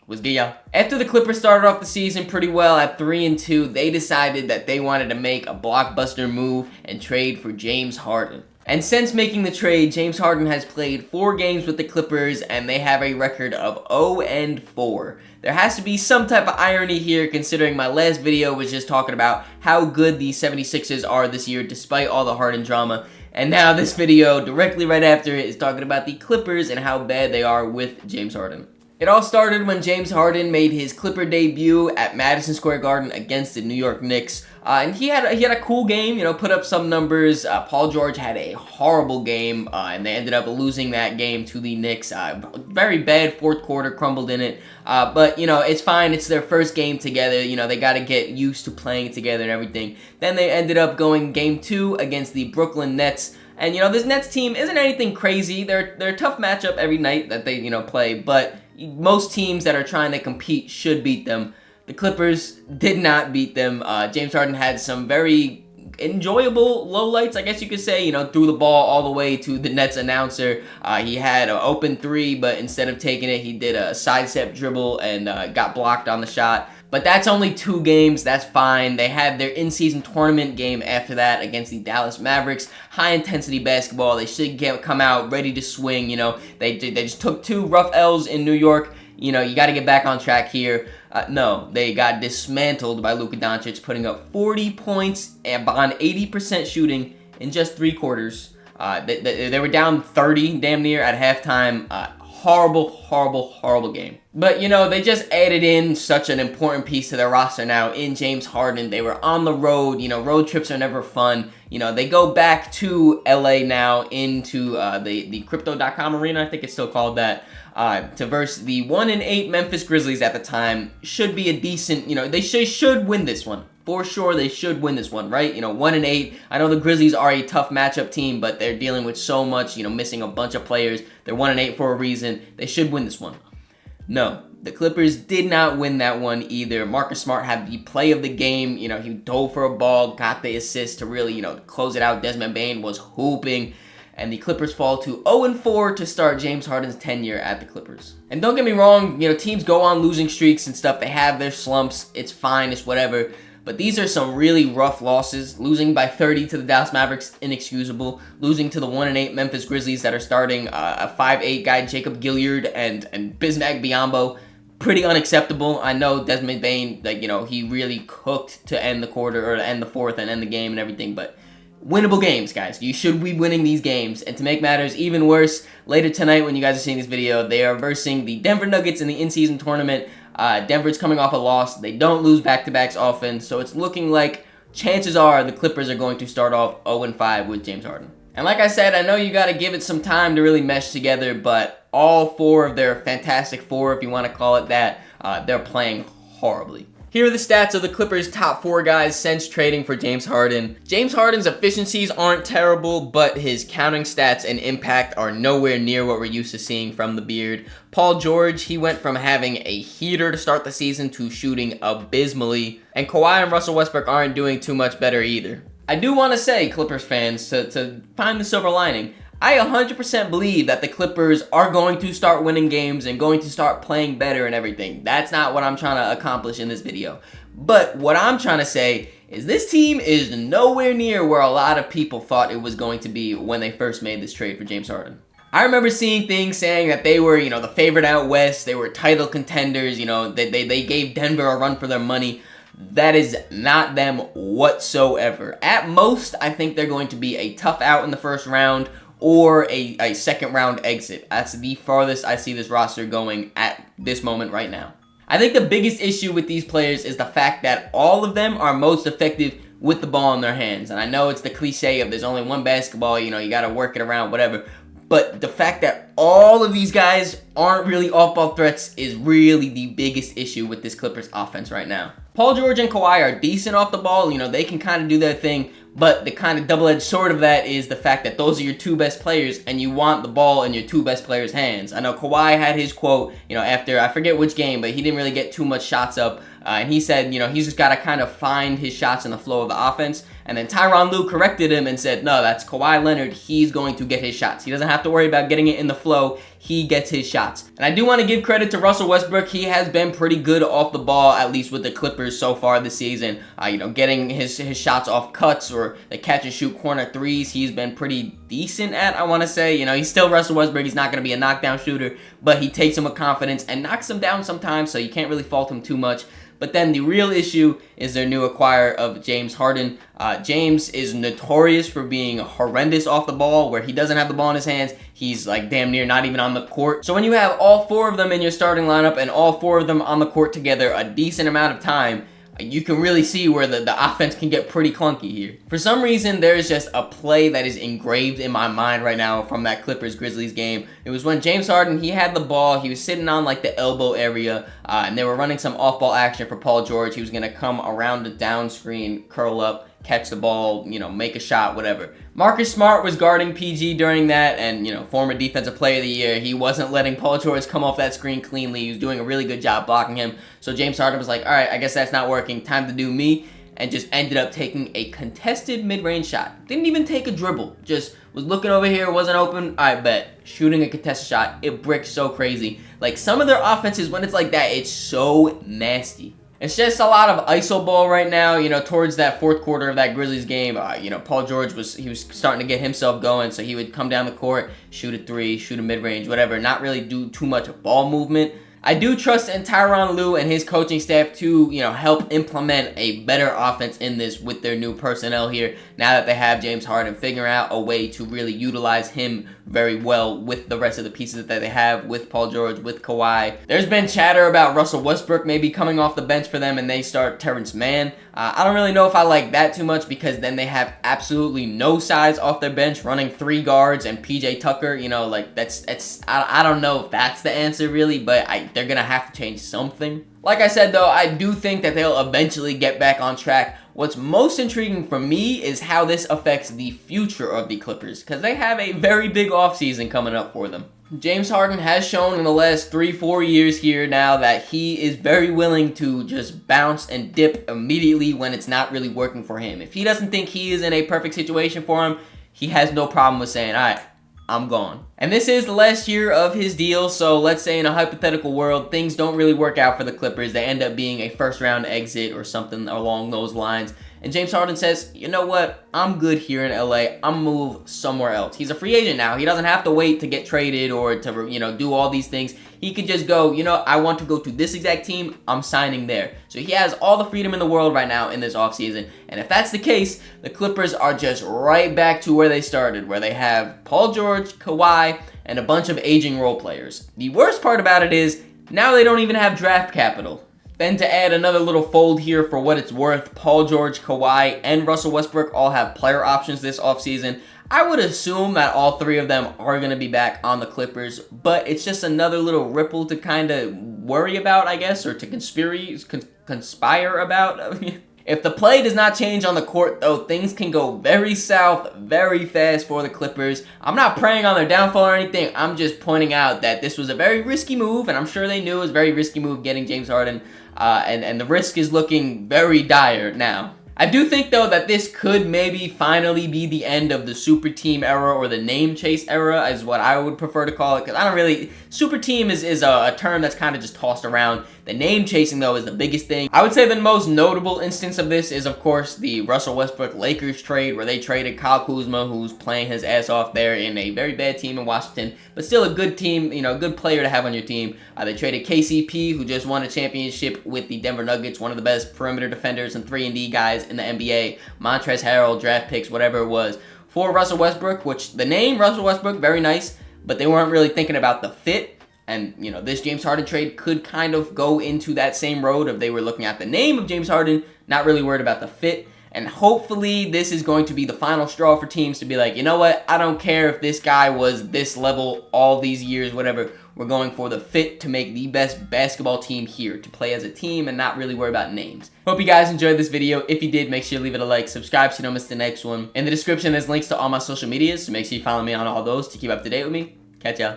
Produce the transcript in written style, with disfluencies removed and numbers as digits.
was good, y'all? After the Clippers started off the season pretty well at 3-2, they decided that they wanted to make a blockbuster move and trade for James Harden. And since making the trade, James Harden has played 4 games with the Clippers, and they have a record of 0-4. There has to be some type of irony here, considering my last video was just talking about how good the 76ers are this year despite all the Harden drama. And now this video, directly right after it, is talking about the Clippers and how bad they are with James Harden. It all started when James Harden made his Clipper debut at Madison Square Garden against the New York Knicks. And he had a cool game, put up some numbers. Paul George had a horrible game, and they ended up losing that game to the Knicks. Very bad fourth quarter, crumbled in it. But, it's fine. It's their first game together. They got to get used to playing together and everything. Then they ended up going game 2 against the Brooklyn Nets. And, this Nets team isn't anything crazy. They're a tough matchup every night that they, play. But most teams that are trying to compete should beat them. The Clippers did not beat them. James Harden had some very enjoyable lowlights, I guess you could say. Threw the ball all the way to the Nets announcer. He had an open 3, but instead of taking it, he did a sidestep dribble and got blocked on the shot. But that's only 2 games. That's fine. They had their in-season tournament game after that against the Dallas Mavericks. High-intensity basketball. They should come out ready to swing. They just took 2 rough L's in New York. You got to get back on track here. No, they got dismantled by Luka Doncic, putting up 40 points on 80% shooting in just 3 quarters. They were down 30 damn near at halftime. Horrible game. But, they just added in such an important piece to their roster now in James Harden. They were on the road. Road trips are never fun. They go back to LA now into the Crypto.com arena, I think it's still called that, to verse the 1-8 Memphis Grizzlies at the time. Should be a decent, they should win this one. For sure, they should win this one, right? 1-8. I know the Grizzlies are a tough matchup team, but they're dealing with so much, missing a bunch of players. They're 1-8 for a reason. They should win this one. No, the Clippers did not win that one either. Marcus Smart had the play of the game. He dove for a ball, got the assist to really, close it out. Desmond Bane was hooping. And the Clippers fall to 0-4 to start James Harden's tenure at the Clippers. And don't get me wrong, teams go on losing streaks and stuff. They have their slumps. It's fine. It's whatever. But these are some really rough losses. Losing by 30 to the Dallas Mavericks, inexcusable. Losing to the 1-8 Memphis Grizzlies that are starting a 5'8 guy, Jacob Gilyard, and Bismack Biyombo, pretty unacceptable. I know Desmond Bane, he really cooked to end the quarter, or end the fourth and end the game and everything, but winnable games, guys. You should be winning these games. And to make matters even worse, later tonight when you guys are seeing this video, they are versing the Denver Nuggets in the in-season tournament. Denver's coming off a loss. They don't lose back-to-backs often, so it's looking like chances are the Clippers are going to start off 0-5 with James Harden. And like I said, I know you got to give it some time to really mesh together, but all 4 of their Fantastic 4, if you want to call it that, they're playing horribly. Here are the stats of the Clippers' top 4 guys since trading for James Harden. James Harden's efficiencies aren't terrible, but his counting stats and impact are nowhere near what we're used to seeing from the Beard. Paul George, he went from having a heater to start the season to shooting abysmally. And Kawhi and Russell Westbrook aren't doing too much better either. I do want to say, Clippers fans, to find the silver lining, I 100% believe that the Clippers are going to start winning games and going to start playing better and everything. That's not what I'm trying to accomplish in this video. But what I'm trying to say is this team is nowhere near where a lot of people thought it was going to be when they first made this trade for James Harden. I remember seeing things saying that they were, the favorite out west, they were title contenders, they gave Denver a run for their money. That is not them whatsoever. At most, I think they're going to be a tough out in the first round, or a second round exit. That's the farthest I see this roster going at this moment right now. I think the biggest issue with these players is the fact that all of them are most effective with the ball in their hands. And I know it's the cliche of there's only one basketball, you got to work it around, whatever. But the fact that all of these guys aren't really off-ball threats is really the biggest issue with this Clippers offense right now. Paul George and Kawhi are decent off the ball. They can kind of do their thing. But the kind of double-edged sword of that is the fact that those are your 2 best players, and you want the ball in your 2 best players' hands. I know Kawhi had his quote, after, I forget which game, but he didn't really get too much shots up. And he said, he's just got to kind of find his shots in the flow of the offense. And then Tyronn Lue corrected him and said, no, that's Kawhi Leonard. He's going to get his shots. He doesn't have to worry about getting it in the flow. He gets his shots. And I do want to give credit to Russell Westbrook. He has been pretty good off the ball, at least with the Clippers so far this season. Getting his shots off cuts or the catch and shoot corner threes, he's been pretty decent at, I want to say. He's still Russell Westbrook. He's not going to be a knockdown shooter, but he takes him with confidence and knocks him down sometimes, so you can't really fault him too much. But then the real issue is their new acquire of James Harden. James is notorious for being horrendous off the ball, where he doesn't have the ball in his hands. He's like damn near not even on the court. So when you have all four of them in your starting lineup and all four of them on the court together a decent amount of time, you can really see where the offense can get pretty clunky here. For some reason, there's just a play that is engraved in my mind right now from that Clippers-Grizzlies game. It was when James Harden, he had the ball, he was sitting on like the elbow area, and they were running some off-ball action for Paul George. He was going to come around the down screen, curl up, catch the ball, make a shot, whatever. Marcus Smart was guarding PG during that, and, former defensive player of the year. He wasn't letting Paul George come off that screen cleanly. He was doing a really good job blocking him. So James Harden was like, all right, I guess that's not working. Time to do me. And just ended up taking a contested mid-range shot. Didn't even take a dribble. Just was looking over here, wasn't open. I bet. Shooting a contested shot. It bricks so crazy. Like, some of their offenses, when it's like that, it's so nasty. It's just a lot of iso ball right now, towards that fourth quarter of that Grizzlies game. Paul George was starting to get himself going, so he would come down the court, shoot a three, shoot a mid-range, whatever, not really do too much ball movement. I do trust in Tyronn Lue and his coaching staff to, help implement a better offense in this with their new personnel here. Now that they have James Harden, figure out a way to really utilize him very well with the rest of the pieces that they have, with Paul George, with Kawhi. There's been chatter about Russell Westbrook maybe coming off the bench for them and they start Terrence Mann. I don't really know if I like that too much, because then they have absolutely no size off their bench, running three guards and PJ Tucker. I don't know if that's the answer really, but they're gonna have to change something. Like I said though, I do think that they'll eventually get back on track. What's most intriguing for me is how this affects the future of the Clippers, because they have a very big offseason coming up for them. James Harden has shown in the last 3-4 years here now that he is very willing to just bounce and dip immediately when it's not really working for him. If he doesn't think he is in a perfect situation for him, he has no problem with saying, all right, I'm gone. And this is the last year of his deal, so let's say in a hypothetical world, things don't really work out for the Clippers. They end up being a first-round exit or something along those lines. And James Harden says, you know what, I'm good here in LA. I'm move somewhere else. He's a free agent now. He doesn't have to wait to get traded or to, do all these things. He could just go, I want to go to this exact team. I'm signing there. So he has all the freedom in the world right now in this offseason. And if that's the case, the Clippers are just right back to where they started, where they have Paul George, Kawhi, and a bunch of aging role players. The worst part about it is, now they don't even have draft capital. Then to add another little fold here for what it's worth, Paul George, Kawhi, and Russell Westbrook all have player options this offseason. I would assume that all three of them are going to be back on the Clippers, but it's just another little ripple to kind of worry about, I guess, or to conspire about. If the play does not change on the court, though, things can go very south very fast for the Clippers. I'm not preying on their downfall or anything. I'm just pointing out that this was a very risky move, and I'm sure they knew it was a very risky move getting James Harden, and the risk is looking very dire now. I do think, though, that this could maybe finally be the end of the super team era, or the name chase era is what I would prefer to call it, because I don't really... Super team is a term that's kind of just tossed around. The name chasing, though, is the biggest thing. I would say the most notable instance of this is, of course, the Russell Westbrook Lakers trade, where they traded Kyle Kuzma, who's playing his ass off there in a very bad team in Washington, but still a good team, a good player to have on your team. They traded KCP, who just won a championship with the Denver Nuggets, one of the best perimeter defenders and 3-and-D guys in the NBA. Montrezl Harrell, draft picks, whatever it was, for Russell Westbrook, which the name Russell Westbrook, very nice, but they weren't really thinking about the fit. And, this James Harden trade could kind of go into that same road if they were looking at the name of James Harden, not really worried about the fit. And hopefully this is going to be the final straw for teams to be like, you know what, I don't care if this guy was this level all these years, whatever. We're going for the fit to make the best basketball team here, to play as a team and not really worry about names. Hope you guys enjoyed this video. If you did, make sure you leave it a like, subscribe so you don't miss the next one. In the description, there's links to all my social medias, so make sure you follow me on all those to keep up to date with me. Catch ya.